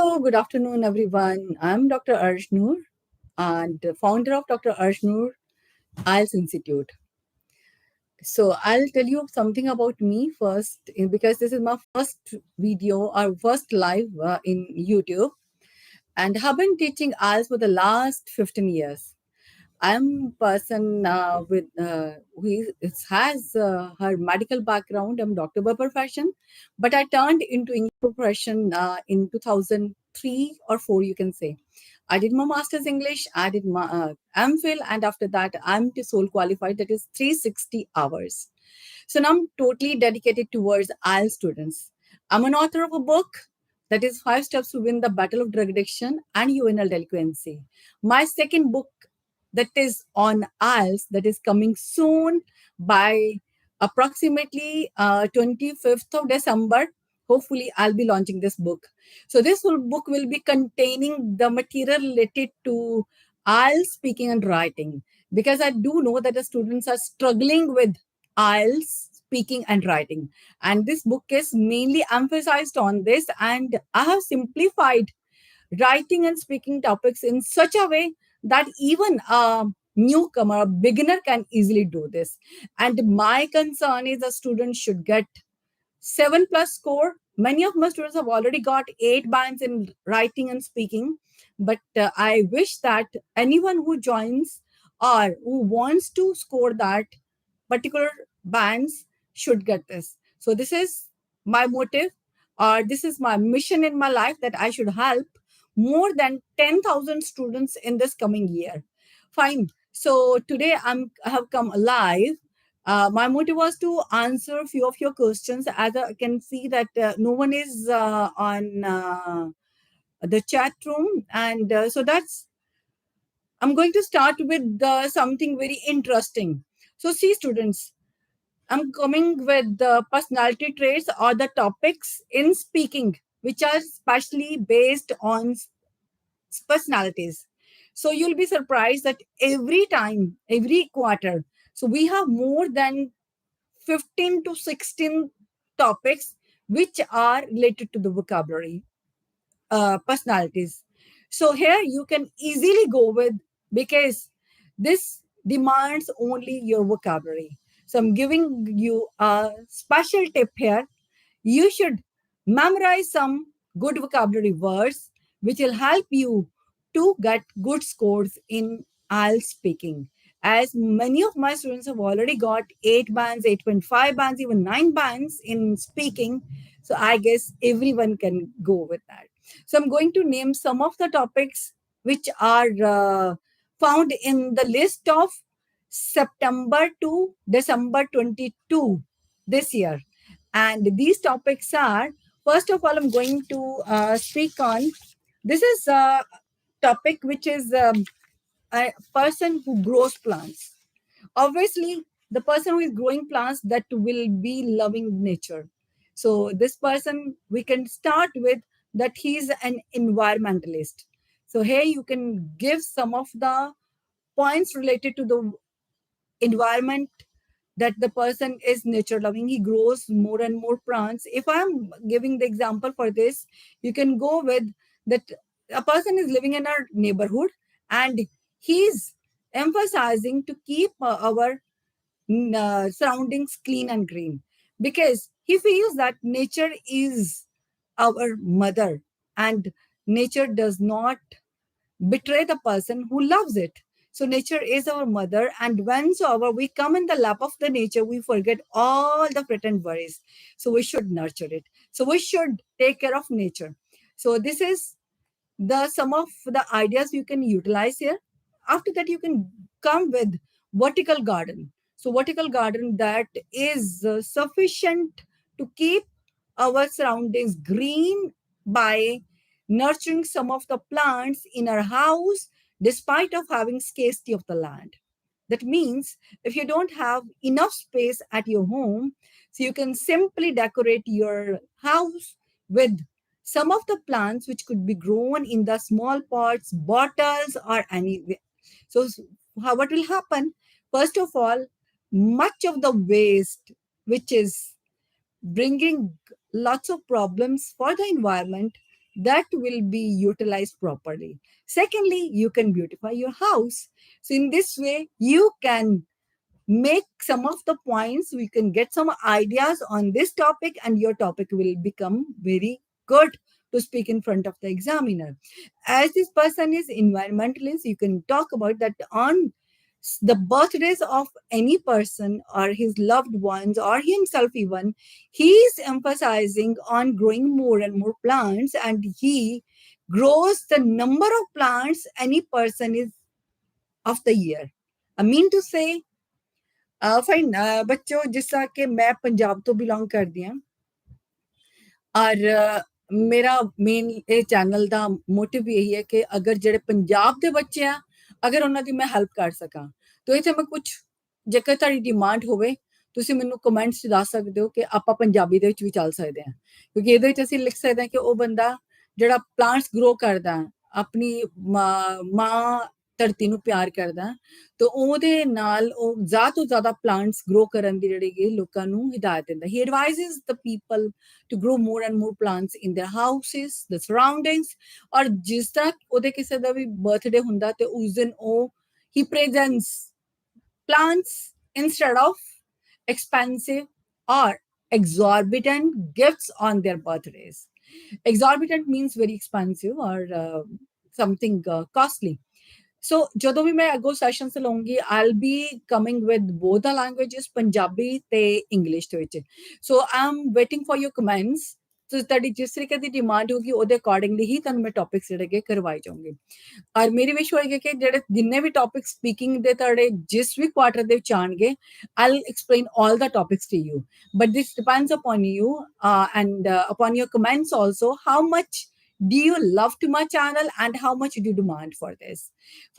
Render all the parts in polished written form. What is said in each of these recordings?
Hello, good afternoon, everyone. I'm Dr. Arjnoor and the founder of Dr. Arjnoor IELTS Institute. So I'll tell you something about me first because this is my first video or first live in YouTube, and have been teaching IELTS for the last 15 years. I'm a person has her medical background. I'm doctor by profession, but I turned into English profession in 2003 or 4, you can say. I did my master's English, I did my MPhil, and after that, I'm TESOL qualified, that is 360 hours. So now I'm totally dedicated towards IELTS students. I'm an author of a book that is 5 Steps to Win the Battle of Drug Addiction and Juvenile Delinquency. My second book that is on IELTS that is coming soon by approximately 25th of December. Hopefully, I'll be launching this book. So this book will be containing the material related to IELTS speaking and writing, because I do know that the students are struggling with IELTS speaking and writing. And this book is mainly emphasized on this, and I have simplified writing and speaking topics in such a way that even a newcomer, a beginner can easily do this. And my concern is the student should get 7+ score. Many of my students have already got 8 bands in writing and speaking, but I wish that anyone who joins or who wants to score that particular bands should get this. So this is my motive, or this is my mission in my life, that I should help more than 10,000 students in this coming year. Fine. So today I have come alive. My motive was to answer a few of your questions. As I can see that no one is on the chat room, and so that's. I'm going to start with something very interesting. So, see, students, I'm coming with the personality traits or the topics in speaking, which are specially based on personalities. So you'll be surprised that every time, every quarter, so we have more than 15 to 16 topics which are related to the vocabulary, personalities. So here you can easily go with, because this demands only your vocabulary. So I'm giving you a special tip here. You should memorize some good vocabulary words which will help you to get good scores in IELTS speaking. As many of my students have already got 8 bands, 8.5 bands, even 9 bands in speaking. So I guess everyone can go with that. So I'm going to name some of the topics which are found in the list of September to December 22 this year. And these topics are, first of all, I'm going to speak on, this is a topic which is a person who grows plants. Obviously, the person who is growing plants, that will be loving nature. So this person, we can start with that he's an environmentalist. So here you can give some of the points related to the environment, that the person is nature loving, he grows more and more plants. If I'm giving the example for this, you can go with that a person is living in our neighborhood and he's emphasizing to keep our surroundings clean and green, because he feels that nature is our mother, and nature does not betray the person who loves it. So nature is our mother, and whensoever we come in the lap of the nature, we forget all the pretend worries. So we should nurture it. So we should take care of nature. So this is the some of the ideas you can utilize here. After that, you can come with vertical garden. So vertical garden, that is sufficient to keep our surroundings green by nurturing some of the plants in our house despite of having scarcity of the land. That means if you don't have enough space at your home, so you can simply decorate your house with some of the plants which could be grown in the small pots, bottles, or anywhere. So what will happen? First of all, much of the waste, which is bringing lots of problems for the environment, that will be utilized properly. Secondly, you can beautify your house. So in this way, you can make some of the points, we can get some ideas on this topic, and your topic will become very good to speak in front of the examiner. As this person is environmentalist, you can talk about that on the birthdays of any person or his loved ones or himself even, he is emphasizing on growing more and more plants, and he grows the number of plants any person is of the year. I mean to say, fine बच्चों, जिस तरह के मैं पंजाब तो belong करदी ਹਾਂ ਔਰ ਮੇਰਾ ਮੇਨ ਇਹ ਚੈਨਲ ਦਾ ਮੋਟਿਵ ਇਹੀ ਹੈ ਕਿ ਅਗਰ ਜਿਹੜੇ ਪੰਜਾਬ ਦੇ ਬੱਚੇ ਆ, ਅਗਰ ਉਹਨਾਂ ਦੀ ਮੈਂ ਹੈਲਪ ਕਰ ਸਕਾਂ, ਤਾਂ ਇੱਥੇ ਮੈਂ ਕੁਝ, ਜੇਕਰ ਤੁਹਾਡੀ ਡਿਮਾਂਡ ਹੋਵੇ, ਤੁਸੀਂ ਮੈਨੂੰ ਕਮੈਂਟਸ 'ਚ ਦੱਸ ਸਕਦੇ ਹੋ ਕਿ ਆਪਾਂ ਪੰਜਾਬੀ ਦੇ ਵਿੱਚ ਵੀ ਚੱਲ ਸਕਦੇ ਹਾਂ, ਕਿਉਂਕਿ ਇਹਦੇ ਵਿੱਚ ਅਸੀਂ ਲਿਖ ਸਕਦੇ ਹਾਂ ਕਿ ਉਹ ਬੰਦਾ ਜਿਹੜਾ ਪਲਾਂਟਸ ਗਰੋ ਕਰਦਾ, ਆਪਣੀ ਮਾਂ ਧਰਤੀ ਨੂੰ ਪਿਆਰ ਕਰਦਾ, तो ਉਹਦੇ ਨਾਲ ਉਹ ਜ਼ਿਆਦਾ ਤੋਂ ਜ਼ਿਆਦਾ ਪਲਾਂਟਸ ਗਰੋ ਕਰਨ ਦੀ ਜਿਹੜੀ ਲੋਕਾਂ ਨੂੰ ਹਿਦਾਇਤ ਦਿੰਦਾ। He advises the people to grow more and more plants in their houses, the surroundings, ਔਰ ਜਿਸ ਤਰ੍ਹਾਂ ਉਹਦੇ ਕਿਸੇ ਦਾ ਵੀ ਬਰਥਡੇ ਹੁੰਦਾ ਤੇ ਉਸ ਦਿਨ ਉਹ he presents plants instead of expensive or exorbitant gifts on their birthdays. Exorbitant means very expensive or something costly. So ਜਦੋਂ ਵੀ ਮੈਂ ਅੱਗੋਂ ਸੈਸ਼ਨਸ ਲਵਾਂਗੀ, I'll be coming with both the languages, Punjabi ਤੇ ਇੰਗਲਿਸ਼ ਦੇ ਵਿੱਚ। So I am waiting for your comments. So ਤੁਹਾਡੀ ਜਿਸ ਤਰੀਕੇ ਦੀ ਡਿਮਾਂਡ ਹੋਗੀ ਉਹਦੇ ਅਕੋਰਡਿੰਗਲੀ ਹੀ ਤੁਹਾਨੂੰ ਮੈਂ ਟੌਪਿਕਸ ਜਿਹੜੇ ਕਰਵਾਏ ਜਾਊਂਗੇ। ਔਰ ਮੇਰੀ ਵਿਸ਼ ਹੋਏਗੀ ਕਿ ਜਿਹੜੇ ਜਿੰਨੇ ਵੀ ਟੌਪਿਕ ਸਪੀਕਿੰਗ ਦੇ ਤੁਹਾਡੇ ਜਿਸ ਵੀ ਕੁਆਟਰ ਦੇ ਵਿੱਚ ਆਣਗੇ, I'll explain all the topics to you, but this depends upon you and upon your comments also, how much do you love to my channel and how much do you demand for this.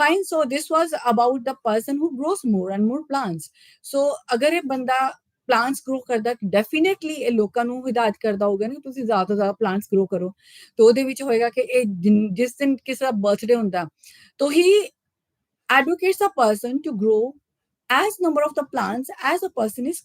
Fine, so this was about the person who grows more and more plants. So agar ਇਹ ਬੰਦਾ plants grow ਕਰਦਾ, definitely ਇਹ ਲੋਕਾਂ ਨੂੰ ਹਿਦਾਇਤ ਕਰਦਾ ਹੋਗਾ ਨਾ ਤੁਸੀਂ ਜ਼ਿਆਦਾ ਤੋਂ ਜ਼ਿਆਦਾ plants grow ਕਰੋ, ਤਾਂ ਉਹਦੇ ਵਿੱਚ ਹੋਏਗਾ ਕਿ ਇਹ ਜਿਸ ਦਿਨ ਕਿਸੇ ਦਾ ਬਰਥਡੇ ਹੁੰਦਾ ਤਾਂ he advocates a person to grow as number of the plants as a person is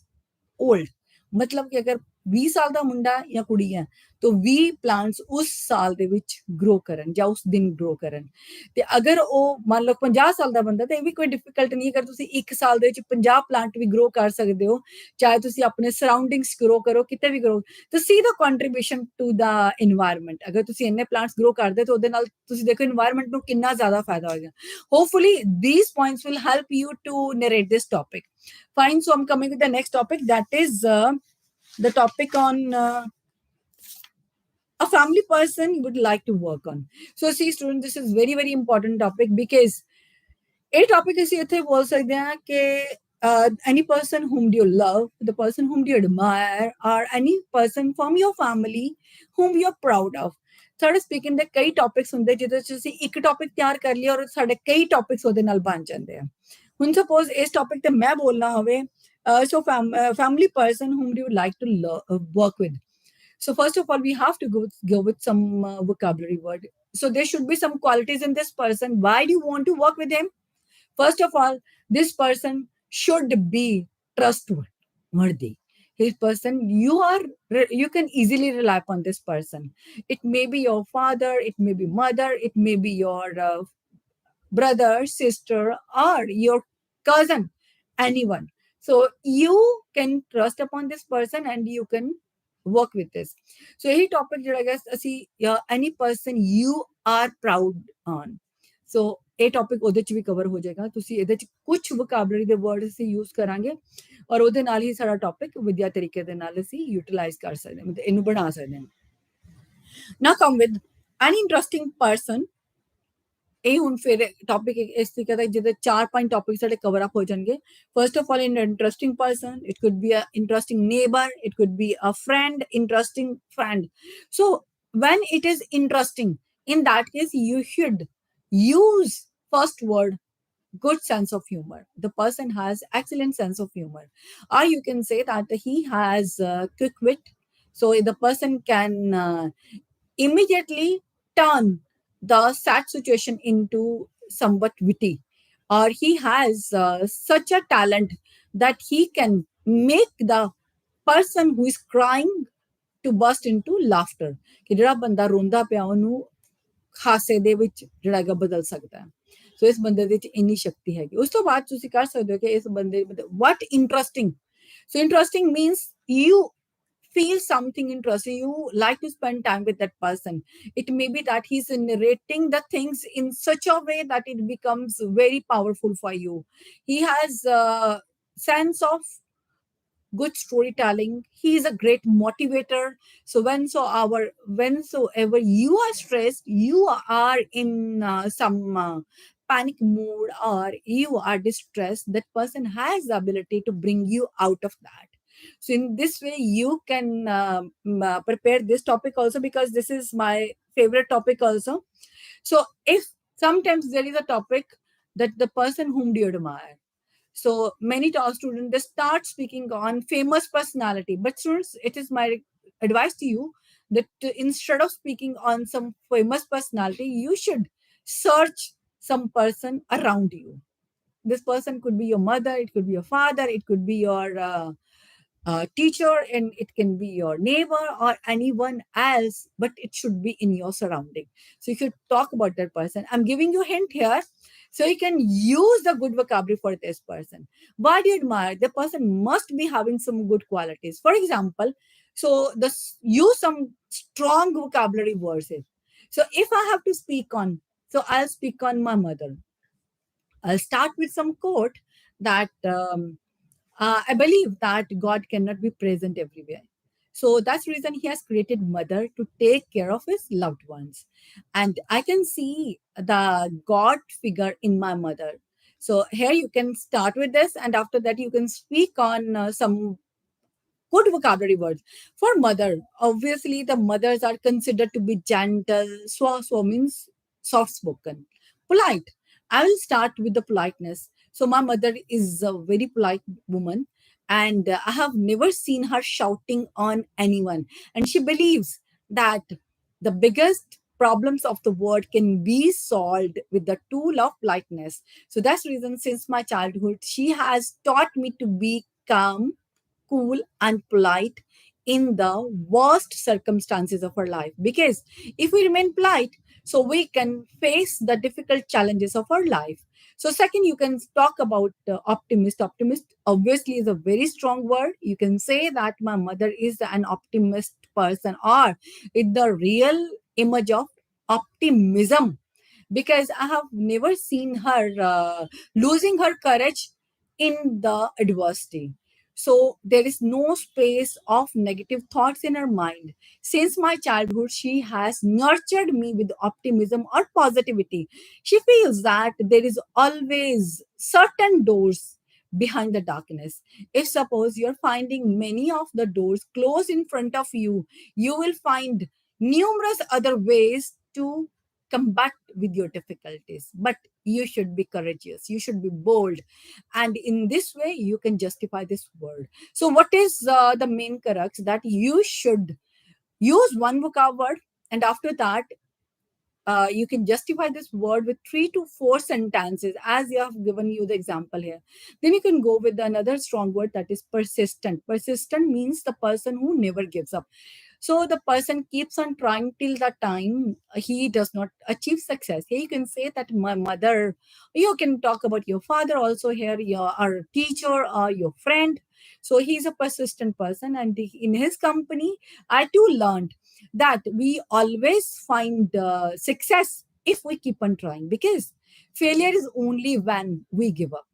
old. मतलब कि अगर 20 ਸਾਲ ਦਾ ਮੁੰਡਾ ਜਾਂ ਕੁੜੀ ਹੈ ਤਾਂ 20 ਪਲਾਂਟਸ ਉਸ ਸਾਲ ਦੇ ਵਿੱਚ ਗਰੋ ਕਰਨ ਜਾਂ ਉਸ ਦਿਨ ਗਰੋ ਕਰਨ। ਤੇ ਅਗਰ ਉਹ ਮੰਨ ਲਓ 50 ਸਾਲ ਦਾ ਬੰਦਾ, ਤਾਂ ਇਹ ਵੀ ਕੋਈ ਡਿਫਿਕਲਟ ਨਹੀਂ। ਅਗਰ ਤੁਸੀਂ ਇੱਕ ਸਾਲ ਦੇ ਵਿੱਚ 50 ਪਲਾਂਟ ਵੀ ਗਰੋ ਕਰ ਸਕਦੇ ਹੋ, ਚਾਹੇ ਤੁਸੀਂ ਆਪਣੇ ਸਰਾਊਂਡਿੰਗਸ ਗਰੋ ਕਰੋ, ਕਿਤੇ ਵੀ ਗਰੋ, ਤਾਂ ਸੀ ਦਾ ਕੰਟਰੀਬਿਊਸ਼ਨ ਟੂ ਦਾ এনवायरमेंट। ਅਗਰ ਤੁਸੀਂ ਇੰਨੇ ਪਲਾਂਟਸ ਗਰੋ ਕਰਦੇ ਤਾਂ ਉਹਦੇ ਨਾਲ ਤੁਸੀਂ ਦੇਖੋ এনवायरमेंट ਨੂੰ ਕਿੰਨਾ ਜ਼ਿਆਦਾ ਫਾਇਦਾ ਹੋਏਗਾ। Hopefully these points will help you to narrate this topic. Fine, so I'm coming with the next topic, that is the topic on a family person would like to work on. So see students, this is very very important topic because a topic is ਇੱਥੇ ਬੋਲ ਸਕਦੇ ਹਾਂ ਕਿ any person whom do you love, the person whom do you admire, or any person from your family whom you're proud of. ਸਾਡੇ speaking ਦੇ ਕਈ topics ਹੁੰਦੇ ਜਿਹਦੇ ਵਿੱਚ ਅਸੀਂ ਇੱਕ ਟੌਪਿਕ ਤਿਆਰ ਕਰ ਲਿਆ ਔਰ ਸਾਡੇ ਕਈ ਟੌਪਿਕਸ ਉਹਦੇ ਨਾਲ ਬਣ ਜਾਂਦੇ ਆ। ਹੁਣ ਸਪੋਜ਼ ਇਸ ਟੌਪਿਕ ਤੇ ਮੈਂ ਬੋਲਣਾ ਹੋਵੇ, so family person whom do you like to work with. So first of all, we have to go with some vocabulary word. So there should be some qualities in this person. Why do you want to work with him? First of all, this person should be trustworthy. His person, you can easily rely upon this person. It may be your father, it may be mother, it may be your brother, sister, or your cousin, anyone. So you can trust upon this person and you can work with this. So यही topic ਜਿਹੜਾ ਹੈ ਅਸੀਂ any person you are proud on. So ਇਹ topic ਉਹਦੇ ਚ ਵੀ cover ਹੋ ਜਾਏਗਾ। ਤੁਸੀਂ ਇਹਦੇ ਚ ਕੁਝ vocabulary ਦੇ words ਅਸੀਂ use ਕਰਾਂਗੇ ਔਰ ਉਹਦੇ ਨਾਲ ਹੀ ਸਾਡਾ topic ਵਧੀਆ ਤਰੀਕੇ ਦੇ ਨਾਲ ਅਸੀਂ utilize ਕਰ ਸਕਦੇ ਹਾਂ, ਇਹਨੂੰ ਬਣਾ ਸਕਦੇ ਹਾਂ। Now come with an interesting person. ਇਹ ਹੁਣ ਫਿਰ ਟੌਪਿਕ ਇਸ ਤਰੀਕੇ ਦਾ ਜਿਹਦੇ 4-5 ਟੌਪਿਕ ਸਾਡੇ ਕਵਰ ਅਪ ਹੋ ਜਾਣਗੇ। First of all, an interesting person, it could be an interesting neighbor, it could be a friend, interesting friend. So when it is interesting, in that case you should use first word good sense of humor. The person has excellent sense of humor, or you can say that he has quick wit. So the person can immediately turn the sad situation into somewhat witty, or he has such a talent that he can make the person who is crying to burst into laughter ਕਿ ਜਿਹੜਾ ਬੰਦਾ ਰੋਂਦਾ ਪਿਆ ਉਹਨੂੰ ਹਾਸੇ ਦੇ ਵਿੱਚ ਜਿਹੜਾ ਹੈਗਾ ਬਦਲ ਸਕਦਾ ਹੈ ਸੋ ਇਸ ਬੰਦੇ ਦੇ ਵਿੱਚ ਇੰਨੀ ਸ਼ਕਤੀ ਹੈਗੀ ਉਸ ਤੋਂ ਬਾਅਦ ਤੁਸੀਂ ਕਰ ਸਕਦੇ ਹੋ ਕਿ ਇਸ ਬੰਦੇ what interesting so interesting means you feel something interesting you like to spend time with that person it may be that he's narrating the things in such a way that it becomes very powerful for you he has a sense of good storytelling he is a great motivator so whensoever you are stressed you are in some panic mood or you are distressed that person has the ability to bring you out of that so in this way you can prepare this topic also because this is my favorite topic also so if sometimes there is a topic that the person whom do you admire so many top students they start speaking on famous personality. But students, it is my advice to you that instead of speaking on some famous personality, you should search some person around you. This person could be your mother, it could be your father, it could be your teacher, and it can be your neighbor or anyone else, but it should be in your surrounding. So you should talk about that person. I'm giving you a hint here. So you can use the good vocabulary for this person. Why do you admire? The person must be having some good qualities. For example, so use some strong vocabulary words. So if I have to speak on, so I'll speak on my mother. I'll start with some quote that I believe that God cannot be present everywhere. So that's the reason he has created mother to take care of his loved ones. And I can see the God figure in my mother. So here you can start with this, and after that you can speak on some good vocabulary words. For mother, obviously the mothers are considered to be gentle, so means soft spoken, polite. I will start with the politeness. So my mother is a very polite woman, and I have never seen her shouting on anyone. And she believes that the biggest problems of the world can be solved with the tool of politeness. So that's the reason since my childhood, she has taught me to be calm, cool, and polite in the worst circumstances of our life. Because if we remain polite, so we can face the difficult challenges of our life. So, second, you can talk about optimist. Optimist obviously is a very strong word. You can say that my mother is an optimist person, or it's the real image of optimism because I have never seen her losing her courage in the adversity. So there is no space of negative thoughts in her mind. Since my childhood, she has nurtured me with optimism or positivity. She feels that there is always certain doors behind the darkness. If suppose you're finding many of the doors closed in front of you, you will find numerous other ways to combat with your difficulties, but you should be courageous, you should be bold, and in this way you can justify this word. So what is the main crux that you should use one vocab word, and after that you can justify this word with 3 to 4 sentences as you have given you the example here. Then you can go with another strong word that is persistent. Persistent means the person who never gives up. So the person keeps on trying till the time he does not achieve success. Here you can say that my mother, you can talk about your father also here, your our teacher or your friend. So he's a persistent person, and in his company, I too learned that we always find success if we keep on trying, because failure is only when we give up.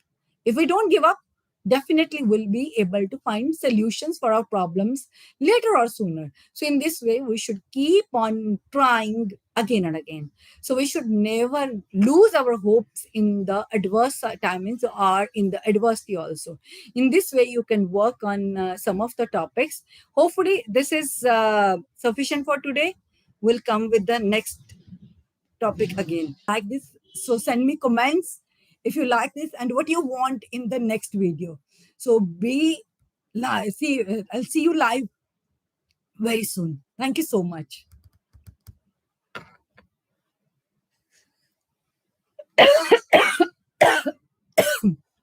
If we don't give up, definitely we'll be able to find solutions for our problems later or sooner. So in this way we should keep on trying again and again. So we should never lose our hopes in the adverse timings or in the adversity also. In this way you can work on some of the topics. Hopefully this is sufficient for today. We'll come with the next topic again like this. So send me comments if you like this and what you want in the next video. So be live. I'll see you live very soon. Thank you so much.